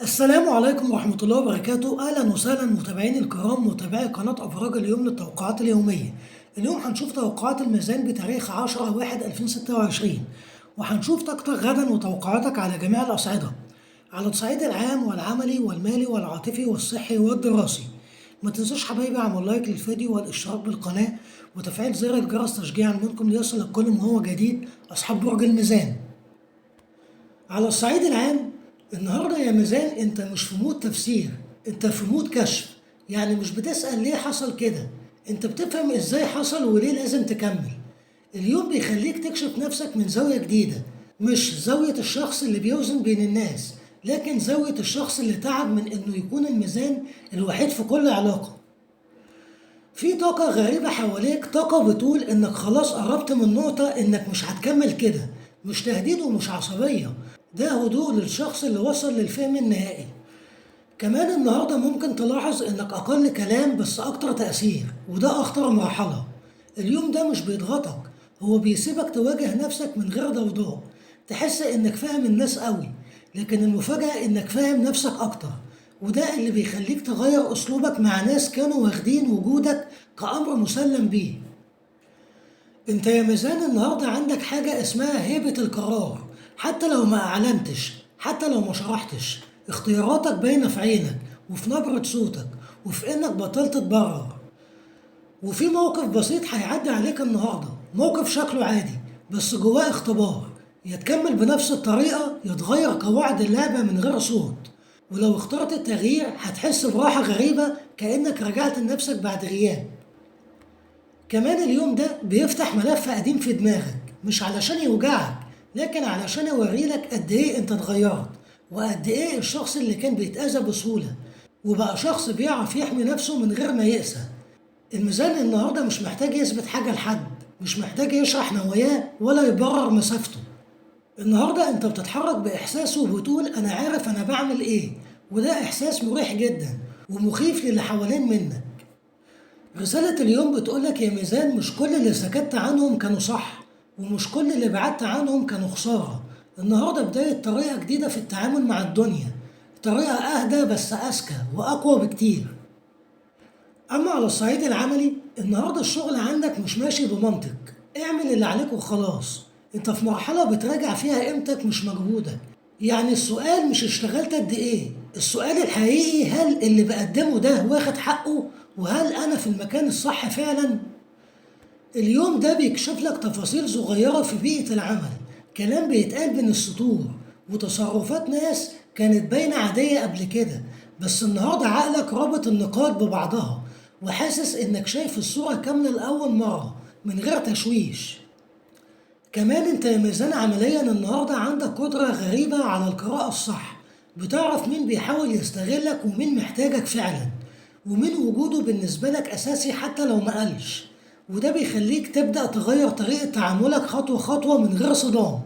السلام عليكم ورحمة الله وبركاته. أهلا وسهلا متابعيني الكرام، متابعي قناة أبراج اليوم للتوقعات اليومية. اليوم هنشوف توقعات الميزان بتاريخ 10/1/2026، وهنشوف طاقتك غدا وتوقعاتك على جميع الأصعدة، على الصعيد العام والعملي والمالي والعاطفي والصحي والدراسي. ما تنسوش حبايبي اعملوا لايك للفيديو والاشتراك بالقناة وتفعيل زر الجرس تشجيعا منكم ليصلك كل ما هو جديد أصحاب برج الميزان. على الصعيد العام، النهارده يا ميزان انت مش في مود تفسير، انت في مود كشف. يعني مش بتسأل ليه حصل كده، انت بتفهم ازاي حصل وليه لازم تكمل. اليوم بيخليك تكشف نفسك من زاوية جديدة، مش زاوية الشخص اللي بيوزن بين الناس، لكن زاوية الشخص اللي تعب من انه يكون الميزان الوحيد في كل علاقة. في طاقة غريبة حواليك، طاقة بتقول إنك خلاص قربت من نقطة إنك مش هتكمل كده. مش تهديد ومش عصبية، ده هدوء للشخص اللي وصل للفهم النهائي. كمان النهاردة ممكن تلاحظ إنك أقل كلام بس أكتر تأثير، وده أخطر مرحلة. اليوم ده مش بيضغطك، هو بيسيبك تواجه نفسك من غير ضوضاء، تحس إنك فاهم الناس قوي، لكن المفاجأة إنك فاهم نفسك أكتر. وده اللي بيخليك تغير أسلوبك مع ناس كانوا واخدين وجودك كأمر مسلم بيه. انت يا ميزان النهاردة عندك حاجة اسمها هيبة القرار، حتى لو ما أعلنتش، حتى لو ما شرحتش. اختياراتك باينة في عينك وفي نبرة صوتك وفي إنك بطلت تبرر. وفي موقف بسيط هيعدي عليك النهاردة، موقف شكله عادي بس جواه اختبار، يا تكمل بنفس الطريقة يا تغير قواعد اللعبة من غير صوت. ولو اخترت التغيير هتحس براحة غريبة كأنك رجعت لنفسك بعد غياب. كمان اليوم ده بيفتح ملف قديم في دماغك، مش علشان يوجعك، لكن علشان يوريلك قد ايه انت اتغيرت، وقد ايه الشخص اللي كان بيتأذى بسهولة وبقى شخص بيعرف يحمي نفسه من غير ما يقسى. الميزان النهارده مش محتاج يثبت حاجة لحد، مش محتاج يشرح نواياه ولا يبرر مسافته. النهارده انت بتتحرك بإحساس وبتقول أنا عارف أنا بعمل إيه، وده إحساس مريح جدا ومخيف للي حوالين منك. رسالة اليوم بتقولك يا ميزان مش كل اللي سكت عنهم كانوا صح، ومش كل اللي بعدت عنهم كانوا خسارة. النهاردة بداية طريقة جديدة في التعامل مع الدنيا، طريقة أهدى بس أذكى وأقوى بكتير. أما على الصعيد العملي، النهاردة الشغل عندك مش ماشي بمنطق، اعمل اللي عليك وخلاص. انت في مرحلة بتراجع فيها قيمتك مش مجهودك. يعني السؤال مش اشتغلت قد ايه، السؤال الحقيقي هل اللي بقدمه ده واخد حقه، وهل انا في المكان الصح فعلا. اليوم ده بيكشف لك تفاصيل صغيرة في بيئة العمل، كلام بيتقال بين السطور، وتصرفات ناس كانت باينة عادية قبل كده، بس النهاردة عقلك رابط النقاط ببعضها وحاسس إنك شايف الصورة كاملة لأول مرة من غير تشويش. كمان انت يا ميزان عمليا النهاردة عندك قدرة غريبة على القراءة الصح، بتعرف مين بيحاول يستغلك ومين محتاجك فعلا، ومين وجوده بالنسبة لك أساسي حتى لو ما قالش. وده بيخليك تبدأ تغير طريقة تعاملك خطوة خطوة من غير صدام.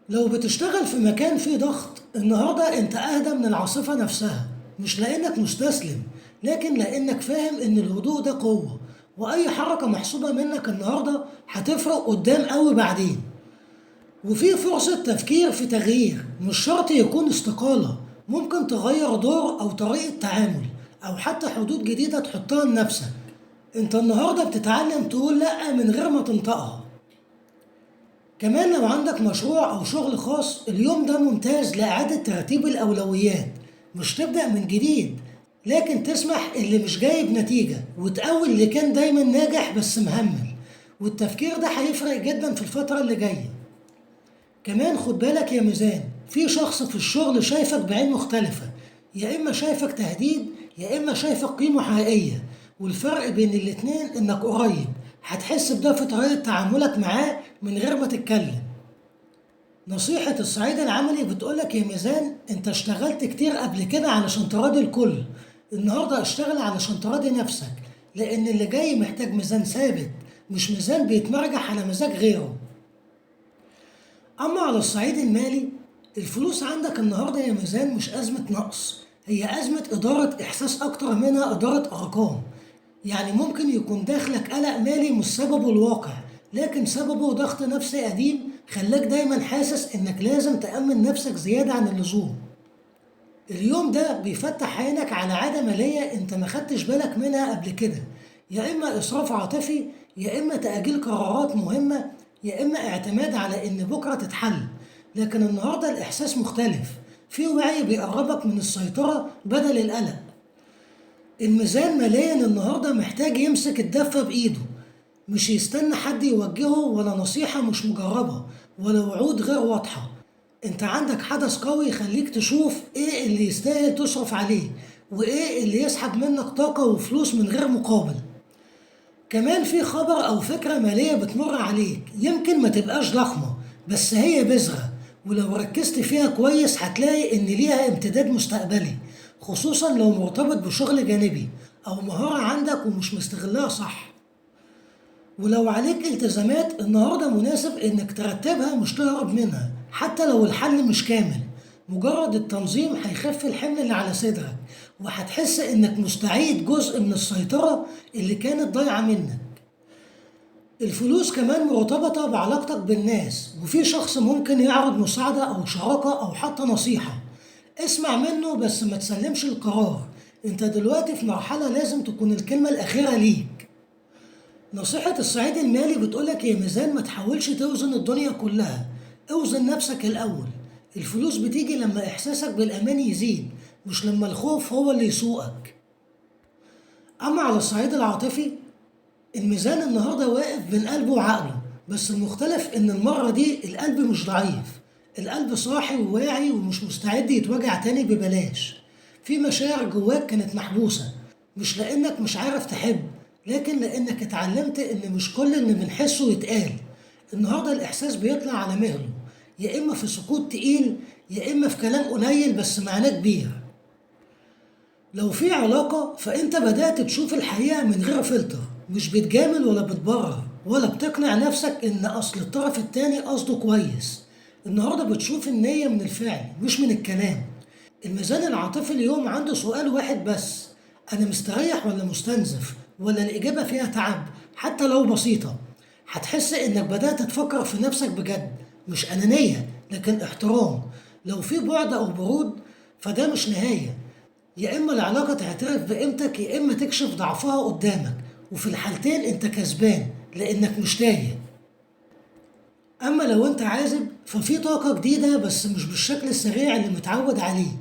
لو بتشتغل في مكان فيه ضغط، النهاردة انت أهدى من العاصفة نفسها، مش لأنك مستسلم، لكن لأنك فاهم إن الهدوء ده قوة، وأي حركة محسوبة منك النهاردة هتفرق قدام قوي بعدين. وفي فرصة تفكير في تغيير، مش شرط يكون استقالة، ممكن تغير دور أو طريقة تعامل، أو حتى حدود جديدة تحطها لنفسك. انت النهاردة بتتعلم تقول لأ من غير ما تنطقها. كمان لو عندك مشروع أو شغل خاص، اليوم ده ممتاز لإعادة ترتيب الأولويات، مش تبدأ من جديد، لكن تسمح اللي مش جايب نتيجة وتقوي اللي كان دايما ناجح بس مهمل. والتفكير ده هيفرق جدا في الفترة اللي جاية. كمان خد بالك يا ميزان، في شخص في الشغل شايفك بعين مختلفة، يا إما شايفك تهديد يا إما شايفك قيمة حقيقية، والفرق بين الاتنين إنك قريب، هتحس بده في طريقة تعاملك معاه من غير ما تتكلم. نصيحة الصعيد العملي بتقولك يا ميزان انت اشتغلت كتير قبل كده علشان تراضي الكل، النهاردة اشتغل علشان تراضي نفسك، لأن اللي جاي محتاج ميزان ثابت، مش ميزان بيتمرجح على مزاج غيره. أما على الصعيد المالي، الفلوس عندك النهاردة يا ميزان مش أزمة نقص، هي أزمة إدارة إحساس أكتر منها إدارة أرقام. يعني ممكن يكون داخلك قلق مالي مش سببه الواقع، لكن سببه ضغط نفسي قديم خلاك دايما حاسس إنك لازم تأمن نفسك زيادة عن اللزوم. اليوم ده بيفتح عينك على عادة مالية انت ما خدتش بالك منها قبل كده، يا اما اسراف عاطفي، يا اما تأجيل قرارات مهمة، يا اما اعتماد على ان بكرة تتحل. لكن النهاردة الاحساس مختلف، في وعي بيقربك من السيطرة بدل القلق. الميزان ماليا النهاردة محتاج يمسك الدفة بإيده، مش يستنى حد يوجهه ولا نصيحة مش مجربة ولا وعود غير واضحة. انت عندك حدث قوي يخليك تشوف ايه اللي يستاهل تصرف عليه، وايه اللي يسحب منك طاقة وفلوس من غير مقابل. كمان في خبر او فكرة مالية بتمر عليك، يمكن ما تبقاش ضخمة بس هي بذرة، ولو ركزت فيها كويس هتلاقي ان ليها امتداد مستقبلي، خصوصا لو مرتبط بشغل جانبي او مهارة عندك ومش مستغلها صح. ولو عليك التزامات النهاردة مناسب انك ترتبها مش تهرب منها، حتى لو الحل مش كامل. مجرد التنظيم هيخف الحمل اللي على صدرك، وهتحس انك مستعيد جزء من السيطرة اللي كانت ضايعة منك. الفلوس كمان مرتبطة بعلاقتك بالناس، وفي شخص ممكن يعرض مساعدة أو شراكة أو حتى نصيحة. اسمع منه بس ما تسلمش القرار، انت دلوقتي في مرحلة لازم تكون الكلمة الأخيرة ليك. نصيحة الصعيد المالي بتقولك يا ميزان ما تحاولش توزن الدنيا كلها، اوزن نفسك الأول. الفلوس بتيجي لما إحساسك بالأمان يزيد، مش لما الخوف هو اللي يسوقك. أما على الصعيد العاطفي، الميزان النهارده واقف بين قلبه وعقله، بس المختلف إن المرة دي القلب مش ضعيف، القلب صاحي وواعي ومش مستعد يتوجع تاني ببلاش. في مشاعر جواك كانت محبوسة، مش لأنك مش عارف تحب، لكن لأنك اتعلمت إن مش كل اللي بنحسه يتقال. النهارده الإحساس بيطلع على مهله، يا إما في سكوت تقيل، يا إما في كلام قليل بس معناه كبير. لو في علاقة فأنت بدأت تشوف الحقيقة من غير فلتر، مش بتجامل ولا بتبرر ولا بتقنع نفسك إن أصل الطرف التاني قصده كويس. النهاردة بتشوف النية من الفعل مش من الكلام. الميزان العاطفي اليوم عنده سؤال واحد بس: أنا مستريح ولا مستنزف؟ ولا الإجابة فيها تعب حتى لو بسيطة. هتحس إنك بدأت تفكر في نفسك بجد، مش أنانية لكن احترام. لو في بعد أو برود فده مش نهاية، يا إما العلاقة تعترف بقيمتك يا إما تكشف ضعفها قدامك، وفي الحالتين أنت كسبان لأنك مش تايه. أما لو أنت عازب ففي طاقة جديدة بس مش بالشكل السريع اللي متعود عليه.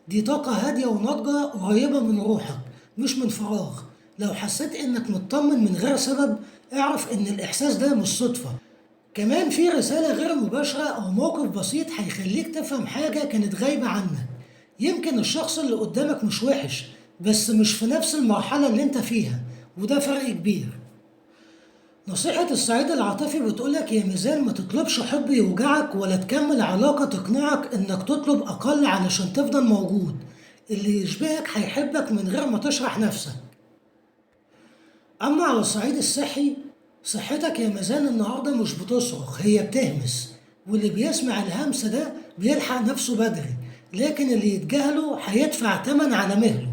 دي طاقة هادية وناضجة قريبة من روحك مش من فراغ. لو حسيت إنك مطمن من غير سبب، اعرف إن الإحساس ده مش صدفة. كمان في رسالة غير مباشرة أو موقف بسيط هيخليك تفهم حاجة كانت غايبة عنك. يمكن الشخص اللي قدامك مش وحش، بس مش في نفس المرحلة اللي انت فيها، وده فرق كبير. نصيحة الصعيد العاطفي بتقولك يا ميزان ما تطلبش حب يوجعك ولا تكمل علاقة تقنعك انك تطلب اقل علشان تفضل موجود. اللي يشبهك هيحبك من غير ما تشرح نفسك. أما على الصعيد الصحي، صحتك يا ميزان النهاردة مش بتصرخ، هي بتهمس. واللي بيسمع الهمس ده بيلحق نفسه بدري، لكن اللي يتجاهله هيدفع تمن على مهله.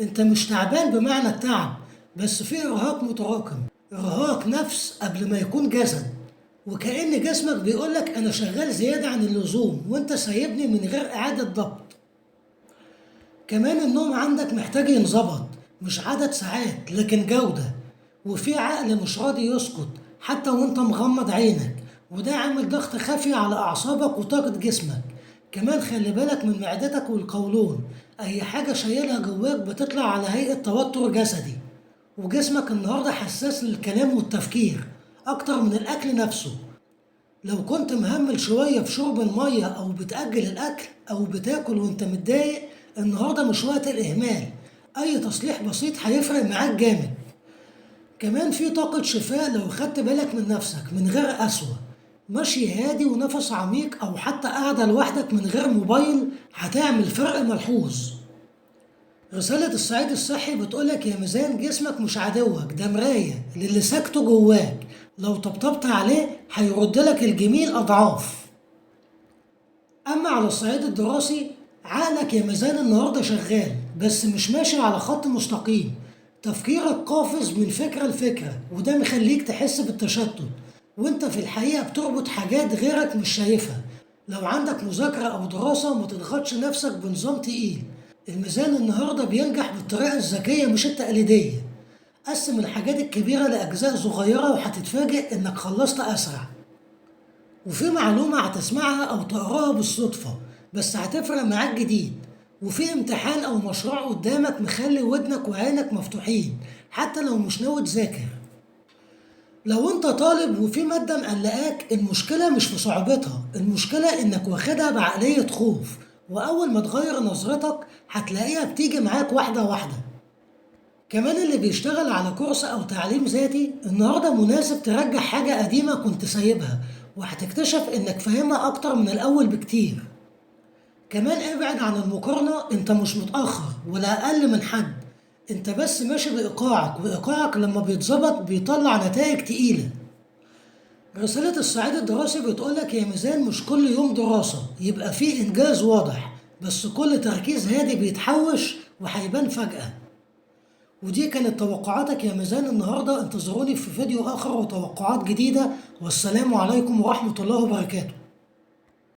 انت مش تعبان بمعنى التعب، بس في إرهاق متراكم، إرهاق نفس قبل ما يكون جسد. وكأن جسمك بيقولك أنا شغال زيادة عن اللزوم وانت سايبني من غير إعادة ضبط. كمان النوم عندك محتاج ينظبط، مش عدد ساعات لكن جودة. وفي عقل مش راضي يسكت حتى وانت مغمض عينك، وده عامل ضغط خفي على أعصابك وطاقة جسمك. كمان خلي بالك من معدتك والقولون، أي حاجة شايلها جواك بتطلع على هيئة توتر جسدي. وجسمك النهاردة حساس للكلام والتفكير أكتر من الأكل نفسه. لو كنت مهمل شوية في شرب المية أو بتأجل الأكل أو بتاكل وأنت متضايق، النهاردة مش وقت الإهمال. أي تصليح بسيط هيفرق معاك جامد. كمان في طاقة شفاء لو خدت بالك من نفسك من غير قسوة. مشي هادي ونفس عميق أو حتى قاعدة لوحدك من غير موبايل هتعمل فرق ملحوظ. رسالة الصعيد الصحي بتقولك يا ميزان جسمك مش عدوك، ده مراية للي ساكته جواك. لو طبطبت عليه هيردلك الجميل أضعاف. أما على الصعيد الدراسي، عقلك يا ميزان النهاردة شغال بس مش ماشي على خط مستقيم. تفكيرك قافز من فكرة لفكرة، وده مخليك تحس بالتشتت وانت في الحقيقة بتربط حاجات غيرك مش شايفها. لو عندك مذاكرة أو دراسة ما تضغطش نفسك بنظام تقيل، الميزان النهاردة بينجح بالطريقة الذكية مش التقليدية. قسم الحاجات الكبيرة لأجزاء صغيرة وهتتفاجئ إنك خلصت أسرع. وفي معلومة هتسمعها أو تقراها بالصدفة بس هتفرق معاك جديد. وفي امتحان أو مشروع قدامك مخلي ودنك وعينك مفتوحين حتى لو مش ناوي تذاكر. لو انت طالب وفي مادة مقلقاك، المشكلة مش في صعوبتها، المشكلة انك واخدها بعقلية خوف، وأول ما تغير نظرتك هتلاقيها بتيجي معاك واحدة واحدة. كمان اللي بيشتغل على كورس أو تعليم ذاتي النهاردة مناسب ترجع حاجة قديمة كنت سايبها، وهتكتشف إنك فاهمها أكتر من الأول بكتير. كمان ابعد عن المقارنة، أنت مش متأخر ولا أقل من حد، أنت بس ماشي بإيقاعك، وإيقاعك لما بيتظبط بيطلع نتائج تقيلة. رسالة الصعيد الدراسي بتقولك يا ميزان مش كل يوم دراسة يبقى فيه إنجاز واضح، بس كل تركيز هادي بيتحوش وهيبان فجأة. ودي كانت توقعاتك يا ميزان النهاردة، انتظروني في فيديو آخر وتوقعات جديدة، والسلام عليكم ورحمة الله وبركاته.